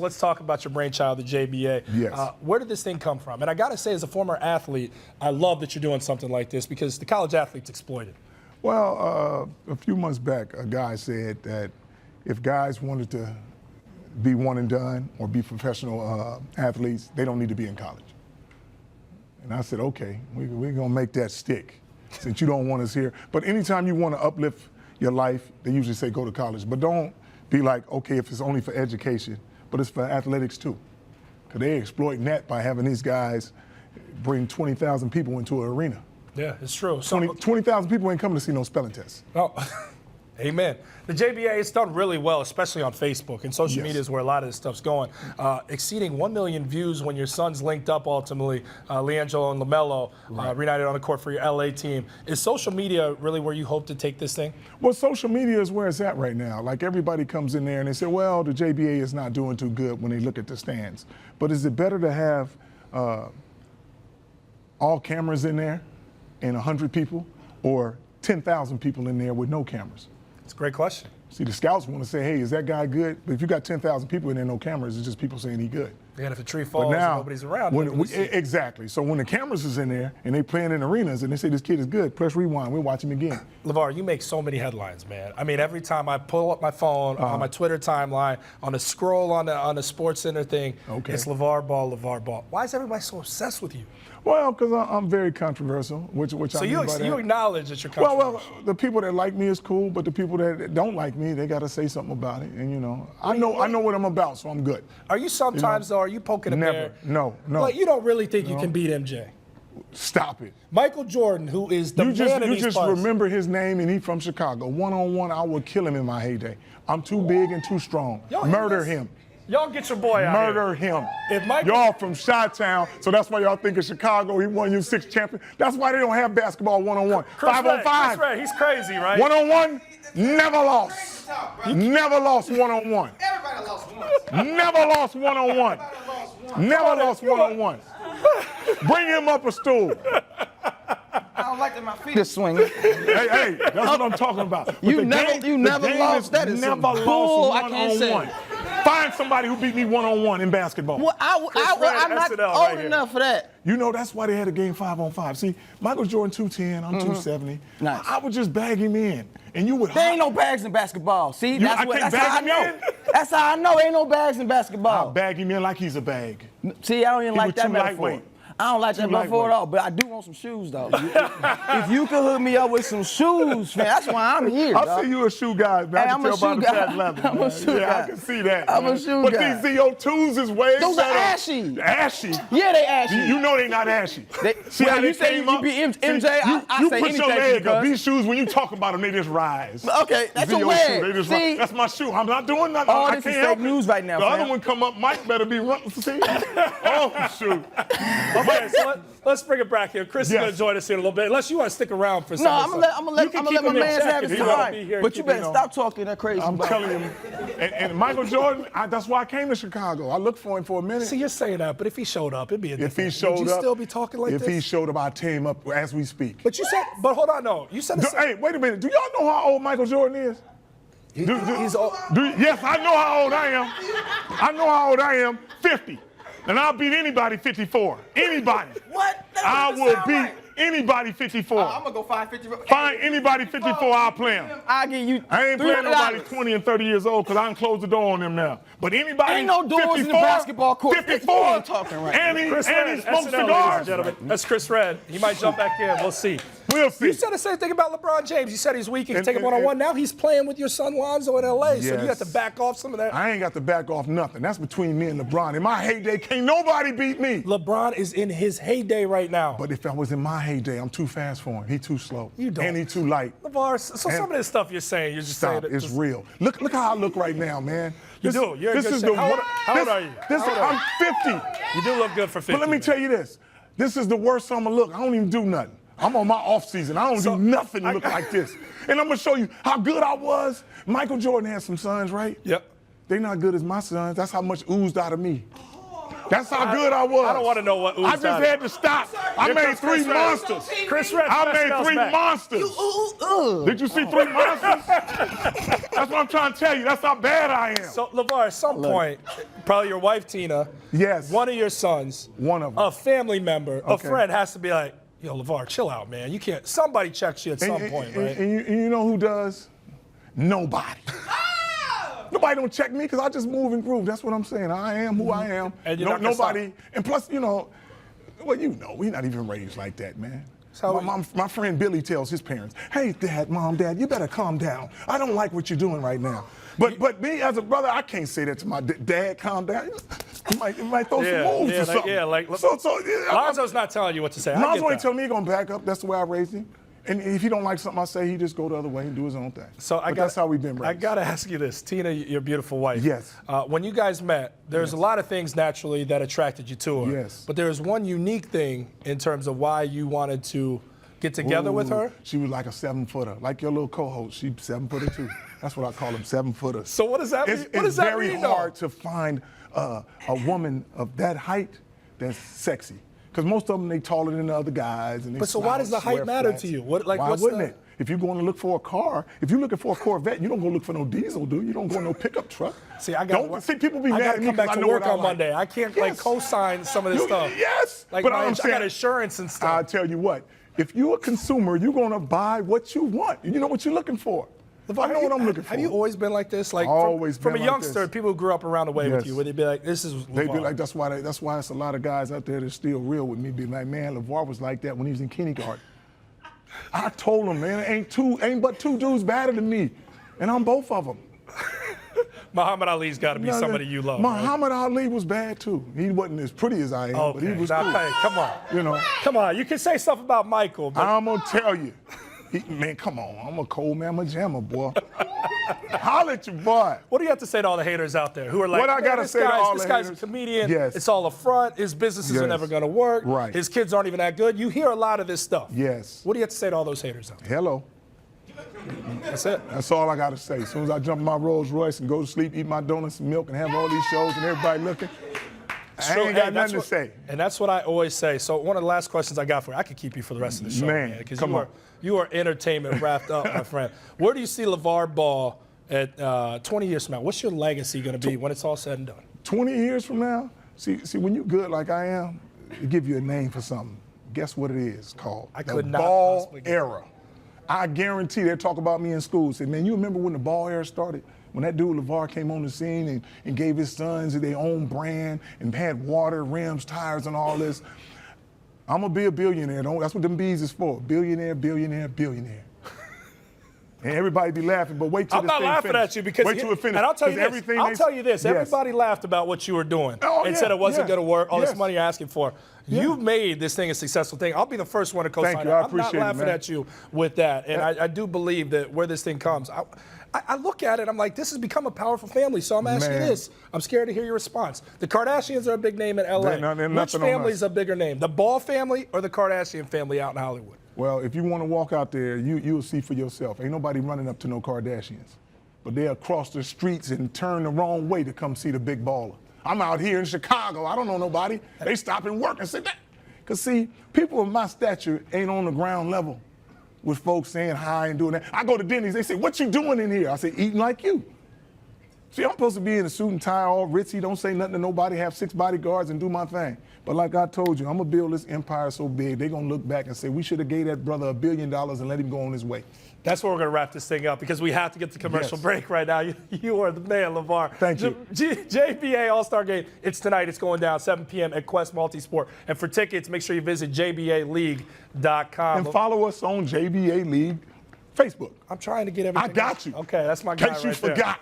so let's talk about your brainchild, the JBA. Yes. Where did this thing come from? And I got to say, as a former athlete, I love that you're doing something like this because the college athlete's exploited. Well, a few months back, a guy said that if guys wanted to be one and done or be professional athletes, they don't need to be in college. And I said, okay, we're going to make that stick since you don't want us here. But anytime you want to uplift your life, they usually say go to college. But don't be like, okay, if it's only for education, but it's for athletics too. Because they're exploiting that by having these guys bring 20,000 people into an arena. Yeah, it's true. 20,000 people ain't coming to see no spelling tests. Oh, amen. The JBA has done really well, especially on Facebook, and social media is where a lot of this stuff's going. Exceeding 1 million views when your sons linked up ultimately, LiAngelo and LaMelo, reunited on the court for your LA team. Is social media really where you hope to take this thing? Well, social media is where it's at right now. Like everybody comes in there and they say, well, the JBA is not doing too good when they look at the stands. But is it better to have all cameras in there and 100 people or 10,000 people in there with no cameras? It's a great question. See, the scouts want to say, hey, is that guy good? But if you got 10,000 people in there, no cameras, it's just people saying he good. Yeah, and if a tree falls and nobody's around. Exactly. So when the cameras is in there and they playing in arenas and they say this kid is good, press rewind, we'll watch him again. LaVar, you make so many headlines, man. I mean, every time I pull up my phone on my Twitter timeline, on the scroll on the Sports Center thing, it's LaVar Ball, LaVar Ball. Why is everybody so obsessed with you? Well, because I'm very controversial, which so you acknowledge that you're controversial. Well, the people that like me is cool, but the people that don't like me, they got to say something about it. And you know, I know what I'm about, so I'm good. Are you sometimes though? Are you poking a bear? No. Like you don't really think you can beat MJ? Stop it. Michael Jordan, who is the man of these You just remember his name, and he's from Chicago. One-on-one, I would kill him in my heyday. I'm too big and too strong. Murder him. Y'all get your boy out Murder him. Y'all from Chi-Town, so that's why y'all think of Chicago. He won you 6 champions. That's why they don't have basketball one-on-one. 5-on-5. Chris Ray, he's crazy, right? One-on-one, never lost. Never lost one-on-one. Everybody lost once. Never lost one-on-one. Never lost one-on-one. Bring him up a stool. I don't like that my feet are swinging. Hey, that's what I'm talking about. You never lost. That is never some bull. lost I can't one-on-one. say. Find somebody who beat me one-on-one in basketball. Well, I'm not old enough for that. You know, that's why they had a game 5-on-5. See, Michael Jordan 210, I'm 270. Nice. I would just bag him in, and you would. There ain't no bags in basketball. See, that's how I know. That's how I know ain't no bags in basketball. I'll bag him in like he's a bag. See, I don't even like that metaphor. Lightweight. I don't like that metaphor at all, but I do want some shoes, though. If you could hook me up with some shoes, man, that's why I'm here, I'll see you a shoe guy, man. Hey, I can tell by the fat leather. I'm a shoe guy. I can see that. I'm a shoe guy. guy. But these ZO2s is way better. Those are ashy. Ashy? Yeah, they ashy. You know they not ashy. See well, how you say you be MJ, I you say put your anything leg up. These shoes, when you talk about them, they just rise. Okay, that's your leg. leg. See? That's my shoe. I'm not doing nothing. All this is fake news right now, The other one come up, Mike better be running. See? Oh, shoot. Okay, so let's bring it back here. Chris is going to join us here in a little bit, unless you want to stick around for some. No, I'm going to let my man have his time. But you better stop talking that crazy. I'm telling you. And Michael Jordan, that's why I came to Chicago. I looked for him for a minute. See, you're saying that, but if he showed up, it'd be a different. If he showed up, would you still be talking like this? If he showed up, I'd tear him up as we speak. But you said, but hold on, no. You said the Hey, wait a minute. Do y'all know how old Michael Jordan is? He's old. Yes, I know how old I am. I know how old I am. 50. And I'll beat anybody 54. Anybody. What? I will beat anybody 54. I'm going to go 554. Find anybody 54, I'll play him. I'll give you I ain't playing nobody 20 and 30 years old because I done closed the door on them now. But anybody ain't no doors 54, in the basketball court. 54, talking right and he smokes SNL, cigars. gentlemen. That's Chris Red. He might jump back in. We'll see. We'll see. You said the same thing about LeBron James. You said he's weak. He can take him one-on-one. Now he's playing with your son Lonzo in L.A., so you have to back off some of that. I ain't got to back off nothing. That's between me and LeBron. In my heyday, can't nobody beat me. LeBron is in his heyday right now. But if I was in my heyday, I'm too fast for him. He too slow. You don't. And he too light. LeVar, so some of this stuff you're saying, you're just saying it's real. Look how I look right now, man. You do. You're in good shape. How old are you? I'm 50. You do look good for 50. But let me tell you this. This is the worst summer look. I don't even do nothing. I'm on my off season. I don't do nothing look like this. And I'm going to show you how good I was. Michael Jordan had some sons, right? Yep. They not good as my sons. That's how much oozed out of me. That's how good I was. I don't want to know what oozed out. I just had to stop. I made 3 monsters. Chris Red. I made 3 monsters. Did you see 3 monsters? That's what I'm trying to tell you. That's how bad I am. So, LaVar, at some point, probably your wife, Tina, Yes. one of your sons, One of them. a family member, a Okay. friend has to be like, yo, LaVar, chill out, man. You can't, somebody checks you at some point, right? And you know who does? Nobody. Nobody don't check me because I just move and groove. That's what I'm saying. I am who I am. And you're not gonna nobody. And plus, you know, well, you know, we're not even raised like that, man. So My friend Billy tells his parents, "Hey, Mom, Dad, you better calm down. I don't like what you're doing right now." But me as a brother, I can't say that to my dad. Calm down. He might throw some moves or something. Lonzo's not telling you what to say. Lonzo ain't telling me he's gonna back up. That's the way I raised him. And if he don't like something I say, he just go the other way and do his own thing. That's how we've been raised. I gotta ask you this, Tina, your beautiful wife. Yes. When you guys met, there's a lot of things naturally that attracted you to her. Yes. But there was one unique thing in terms of why you wanted to get together with her. She was like a 7-footer, like your little co-host. She's 7-footer too. That's what I call them, 7-footers. So what does that mean? What does that mean? It's very hard to find a woman of that height that's sexy. Because most of them, they taller than the other guys. And But so why does the height matter to you? Why wouldn't it? If you're going to look for a car, if you're looking for a Corvette, you don't go look for no diesel, do you? You don't go no pickup truck. See, people be mad at me come back because I to know work what I on like. Monday. I can't Yes. co-sign some of this stuff. Yes, Like but I got insurance and stuff. I'll tell you what. If you're a consumer, you're going to buy what you want. You know what you're looking for. I know what I'm looking for. Have you always been like this? Like Always from a been like youngster, this. people who grew up around the way with Yes. you, would they be like, this is They be LaVar. like, that's why it's a lot of guys out there that's still real with me. Be like, man, LaVar was like that when he was in kindergarten. I told him, man, ain't but two dudes better than me, and I'm both of them. Muhammad Ali's got to be somebody you love. Muhammad Ali was bad too. He wasn't as pretty as I am, but he was cool. Hey, come on. You know, Come on. You can say stuff about Michael, but I'm gonna tell you, man, come on, I'm a cold mamma jamma, boy. Holla at your boy. what do you have to say to all the haters out there who are like, What I "Man, gotta this say to all this the guy's a haters?" comedian. Yes. It's all a front. His businesses are Yes. never going to work. Right. His kids aren't even that good." You hear a lot of this stuff. Yes. What do you have to say to all those haters out there? Hello. That's it. That's all I gotta say. As soon as I jump in my Rolls Royce and go to sleep, eat my donuts and milk, and have all these shows and everybody looking, I ain't got nothing to say. And that's what I always say. So one of the last questions I got for you, I could keep you for the rest of the show, Man, because come on. you are entertainment wrapped up, my friend. Where do you see LaVar Ball at 20 years from now? What's your legacy going to be when it's all said and done? 20 years from now, see, when you good like I am, it give you a name for something. Guess what it is called? I the could not ball possibly guess. era. I guarantee they talk about me in school. Say, man, you remember when the ball era started? When that dude LaVar came on the scene and gave his sons their own brand and had water, rims, tires, and all this. I'm gonna be a billionaire. That's what them B's is for. Billionaire, billionaire, billionaire. And everybody be laughing, but wait till I'm this not thing laughing finish. at you because wait till it finish. and I'll tell you 'Cause this. everything I'll they- tell you this. Yes. Everybody laughed about what you were doing Oh, and yeah, said it wasn't yeah. going to work. All this Yes. money you're asking for. Yeah. You've made this thing a successful thing. I'll be the first one to co-sign Thank it. you. I I'm not appreciate it, laughing man. at you with that, and I do believe that where this thing comes, I look at it. I'm like, this has become a powerful family. So I'm asking you Man. this. I'm scared to hear your response. The Kardashians are a big name in LA. They're Which nothing on family us. is a bigger name, the Ball family or the Kardashian family out in Hollywood? Well, if you want to walk out there, you'll see for yourself. Ain't nobody running up to no Kardashians. But they'll cross the streets and turn the wrong way to come see the big baller. I'm out here in Chicago. I don't know nobody. They stop and work and say that. Because, see, people of my stature ain't on the ground level with folks saying hi and doing that. I go to Denny's. They say, what you doing in here? I say, eating like you. See, I'm supposed to be in a suit and tie, all ritzy, don't say nothing to nobody, have 6 bodyguards and do my thing. But like I told you, I'm going to build this empire so big, they're going to look back and say, we should have gave that brother $1 billion and let him go on his way. That's where we're going to wrap this thing up because we have to get to commercial Yes. break right now. You are the man, LaVar. Thank you. JBA All-Star Game, it's tonight. It's going down 7 p.m. at Quest Multisport. And for tickets, make sure you visit jbaleague.com. And follow us on JBA League Facebook. I'm trying to get everything. I got you. Okay, that's my guy In case you right there. forgot.